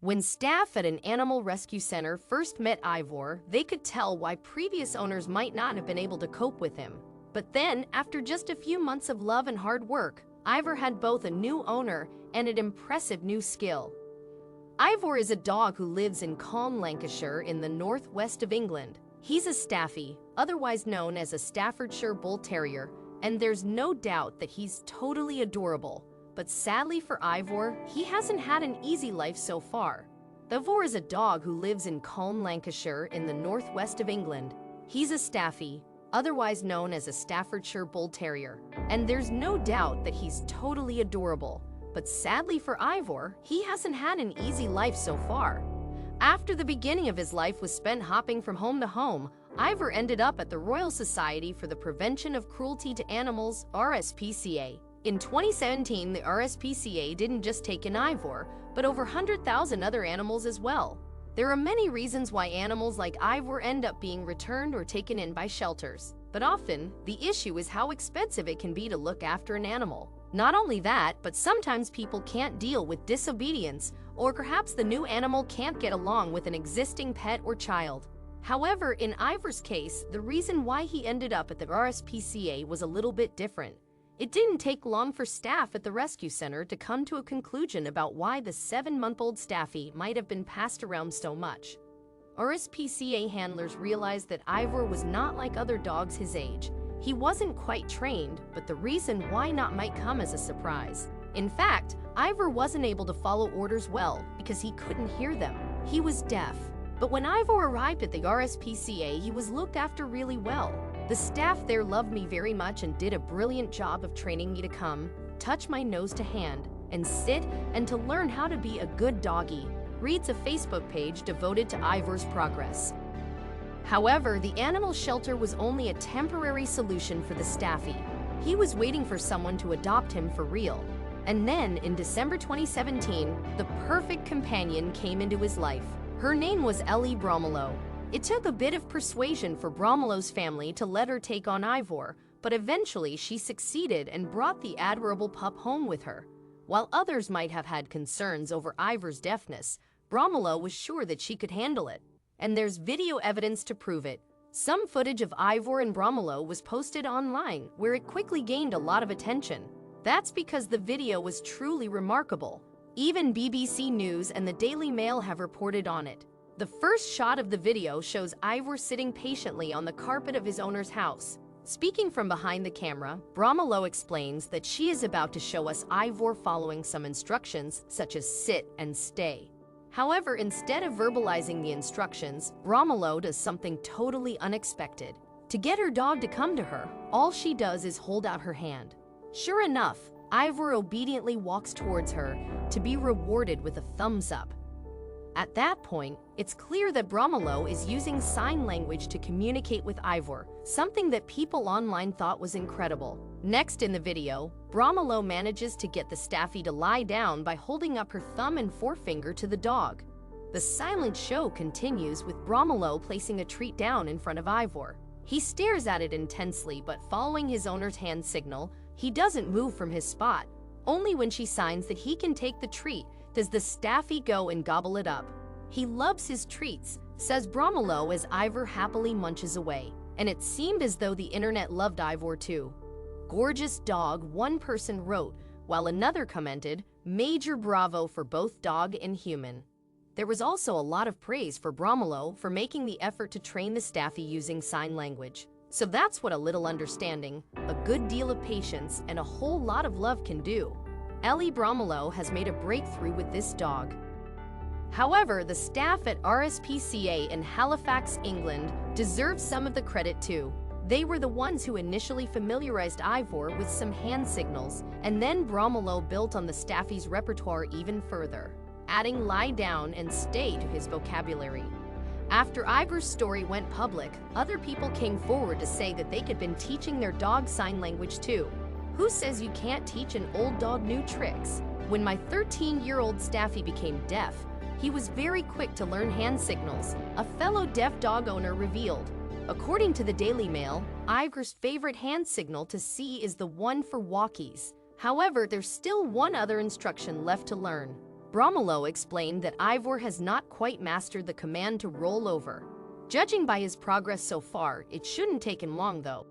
When staff at an animal rescue center first met Ivor, they could tell why previous owners might not have been able to cope with him. But then, after just a few months of love and hard work, Ivor had both a new owner and an impressive new skill. Ivor is a dog who lives in Calne, Lancashire in the northwest of England. He's a Staffy, otherwise known as a Staffordshire Bull Terrier, and there's no doubt that he's totally adorable. But sadly for Ivor, he hasn't had an easy life so far. Ivor is a dog who lives in Calne, Lancashire in the northwest of England. He's a Staffy, otherwise known as a Staffordshire Bull Terrier, and there's no doubt that he's totally adorable. But sadly for Ivor, he hasn't had an easy life so far. After the beginning of his life was spent hopping from home to home, Ivor ended up at the Royal Society for the Prevention of Cruelty to Animals, RSPCA. In 2017, the RSPCA didn't just take in Ivor, but over 100,000 other animals as well. There are many reasons why animals like Ivor end up being returned or taken in by shelters. But often, the issue is how expensive it can be to look after an animal. Not only that, but sometimes people can't deal with disobedience, or perhaps the new animal can't get along with an existing pet or child. However, in Ivor's case, the reason why he ended up at the RSPCA was a little bit different. It didn't take long for staff at the rescue center to come to a conclusion about why the 7-month-old Staffy might have been passed around so much. RSPCA handlers realized that Ivor was not like other dogs his age. He wasn't quite trained, but the reason why not might come as a surprise. In fact, Ivor wasn't able to follow orders well because he couldn't hear them. He was deaf. But when Ivor arrived at the RSPCA, he was looked after really well. The staff there loved me very much and did a brilliant job of training me to come, touch my nose to hand, and sit, and to learn how to be a good doggy, reads a Facebook page devoted to Ivor's progress. However, the animal shelter was only a temporary solution for the Staffy. He was waiting for someone to adopt him for real. And then, in December 2017, the perfect companion came into his life. Her name was Ellie Bromelow. It took a bit of persuasion for Bromelow's family to let her take on Ivor, but eventually she succeeded and brought the adorable pup home with her. While others might have had concerns over Ivor's deafness, Bromelow was sure that she could handle it. And there's video evidence to prove it. Some footage of Ivor and Bromelow was posted online, where it quickly gained a lot of attention. That's because the video was truly remarkable. Even BBC News and the Daily Mail have reported on it. The first shot of the video shows Ivor sitting patiently on the carpet of his owner's house. Speaking from behind the camera, Bromelow explains that she is about to show us Ivor following some instructions such as sit and stay. However, instead of verbalizing the instructions, Bromelow does something totally unexpected. To get her dog to come to her, all she does is hold out her hand. Sure enough, Ivor obediently walks towards her to be rewarded with a thumbs up. At that point, it's clear that Bromelow is using sign language to communicate with Ivor, something that people online thought was incredible. Next in the video, Bromelow manages to get the Staffy to lie down by holding up her thumb and forefinger to the dog. The silent show continues with Bromelow placing a treat down in front of Ivor. He stares at it intensely, but following his owner's hand signal, he doesn't move from his spot. Only when she signs that he can take the treat does the Staffy go and gobble it up. He loves his treats, says Bromelow as Ivor happily munches away. And it seemed as though the internet loved Ivor too. Gorgeous dog, one person wrote, while another commented, major bravo for both dog and human. There was also a lot of praise for Bromelow for making the effort to train the Staffy using sign language. So that's what a little understanding, a good deal of patience, and a whole lot of love can do. Ellie Bromelow has made a breakthrough with this dog. However, the staff at RSPCA in Halifax, England, deserve some of the credit too. They were the ones who initially familiarized Ivor with some hand signals, and then Bromelow built on the Staffy's repertoire even further, adding lie down and stay to his vocabulary. After Ivor's story went public, other people came forward to say that they had been teaching their dog sign language too. Who says you can't teach an old dog new tricks? When my 13-year-old Staffy became deaf, he was very quick to learn hand signals, a fellow deaf dog owner revealed. According to the Daily Mail, Ivor's favorite hand signal to see is the one for walkies. However, there's still one other instruction left to learn. Bromelo explained that Ivor has not quite mastered the command to roll over. Judging by his progress so far, it shouldn't take him long though.